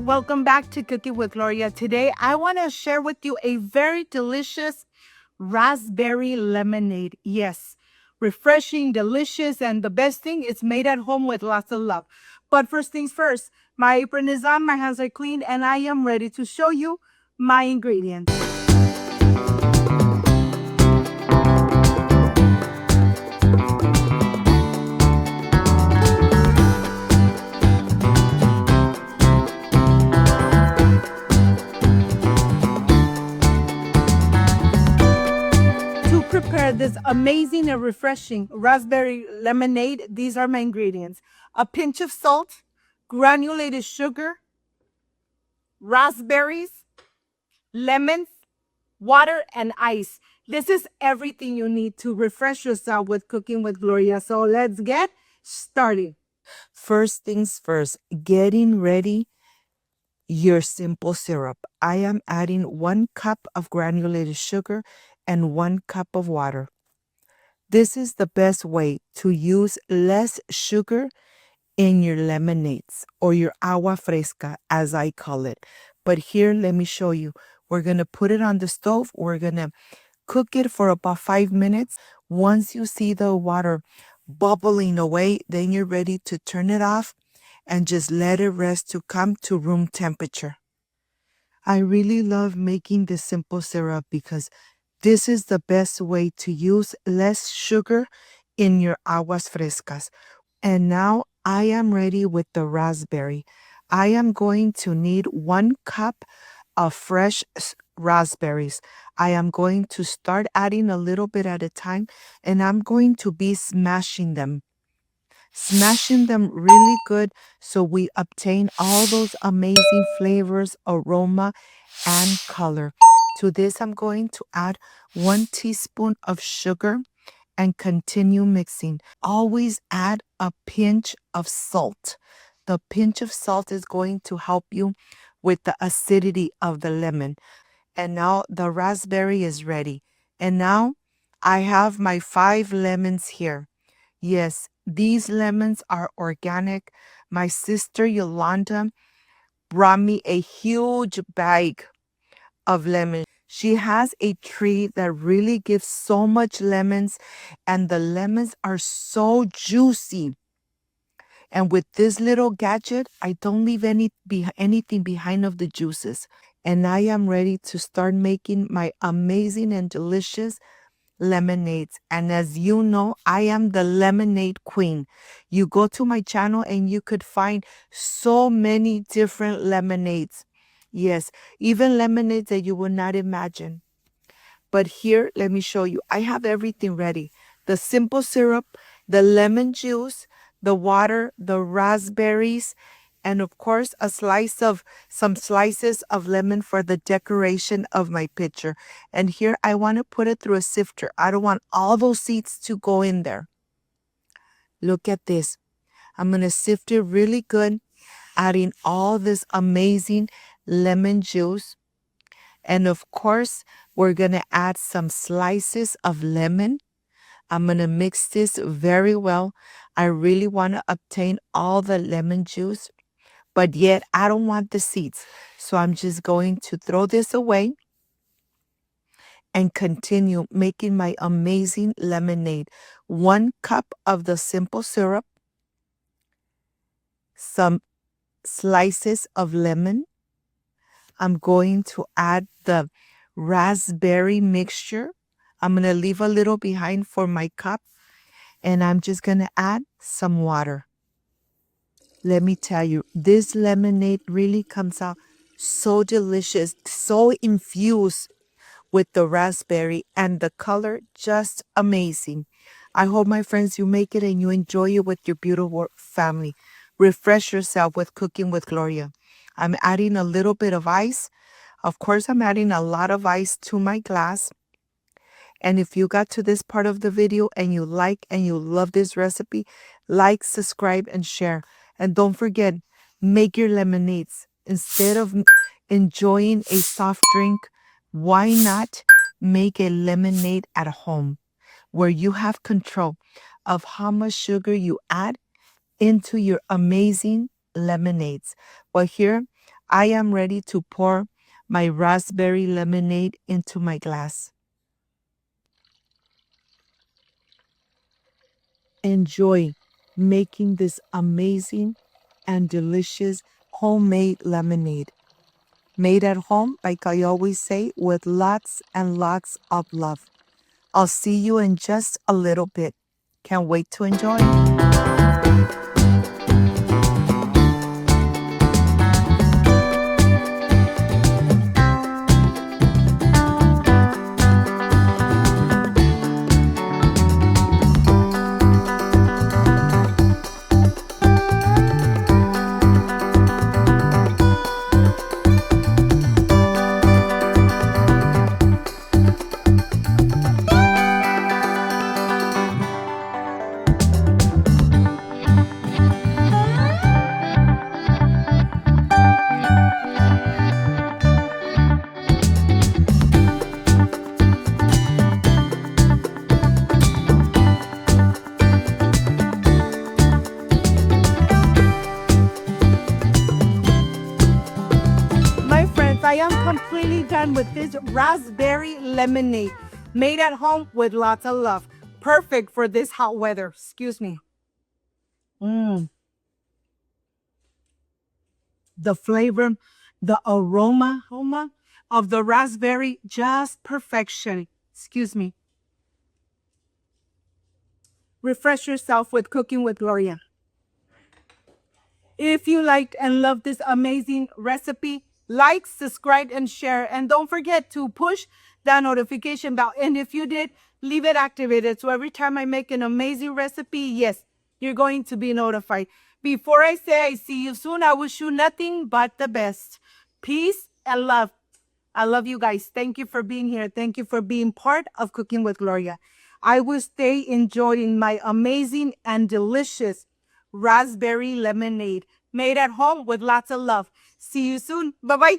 welcome back to Cooking with Gloria. Today I want to share with you a very delicious raspberry lemonade. Yes, refreshing, delicious, and the best thing, it's made at home with lots of love. But first things first, my apron is on, my hands are clean, and I am ready to show you my ingredients. To prepare this amazing and refreshing raspberry lemonade, these are my ingredients: a pinch of salt, granulated sugar, raspberries, lemons, water, and ice. This is everything you need to refresh yourself with Cooking with Gloria. So let's get started. First things first, getting ready your simple syrup. I am adding 1 cup of granulated sugar and 1 cup of water. This is the best way to use less sugar in your lemonades or your agua fresca, as I call it. But here, let me show you. We're going to put it on the stove. We're going to cook it for about 5 minutes. Once you see the water bubbling away, then you're ready to turn it off and just let it rest to come to room temperature. I really love making this simple syrup because this is the best way to use less sugar in your aguas frescas. And now I am ready with the raspberry. I am going to need 1 cup of fresh raspberries. I am going to start adding a little bit at a time, and I'm going to be smashing them really good so we obtain all those amazing flavors, aroma, and color. To this, I'm going to add 1 teaspoon of sugar and continue mixing. Always add a pinch of salt. The pinch of salt is going to help you with the acidity of the lemon. And now the raspberry is ready. And now I have my 5 lemons here. Yes, these lemons are organic. My sister Yolanda brought me a huge bag of lemons. She has a tree that really gives so much lemons, and the lemons are so juicy. And with this little gadget, I don't leave anything behind of the juices. And I am ready to start making my amazing and delicious lemonades. And as you know, I am the lemonade queen. You go to my channel and you could find so many different lemonades. Yes, even lemonades that you would not imagine. But here, let me show you. I have everything ready. The simple syrup, the lemon juice, the water, the raspberries, and of course, some slices of lemon for the decoration of my pitcher. And here I want to put it through a sifter. I don't want all those seeds to go in there. Look at this. I'm going to sift it really good, adding all this amazing lemon juice. And of course, we're going to add some slices of lemon. I'm going to mix this very well. I really want to obtain all the lemon juice, but yet I don't want the seeds. So I'm just going to throw this away and continue making my amazing lemonade. 1 cup of the simple syrup, some slices of lemon. I'm going to add the raspberry mixture. I'm going to leave a little behind for my cup, and I'm just going to add some water. Let me tell you, this lemonade really comes out so delicious, so infused with the raspberry, and the color just amazing. I hope, my friends, you make it and you enjoy it with your beautiful family. Refresh yourself with Cooking with Gloria. I'm adding a little bit of ice. Of course, I'm adding a lot of ice to my glass. And if you got to this part of the video and you like and you love this recipe, like, subscribe, and share. And don't forget, make your lemonades. Instead of enjoying a soft drink, why not make a lemonade at home where you have control of how much sugar you add into your amazing lemonades? Well, here I am ready to pour my raspberry lemonade into my glass. Enjoy making this amazing and delicious homemade lemonade. Made at home, like I always say, with lots and lots of love. I'll see you in just a little bit. Can't wait to enjoy. My friends, I am completely done with this raspberry lemonade made at home with lots of love. Perfect for this hot weather. Excuse me. The flavor, the aroma of the raspberry, just perfection. Excuse me. Refresh yourself with Cooking with Gloria. If you liked and loved this amazing recipe, like, subscribe, and share. And don't forget to push that notification bell. And if you did, leave it activated. So every time I make an amazing recipe, yes, you're going to be notified. Before I say I see you soon, I wish you nothing but the best. Peace and love. I love you guys. Thank you for being here. Thank you for being part of Cooking with Gloria. I will stay enjoying my amazing and delicious raspberry lemonade made at home with lots of love. See you soon. Bye-bye.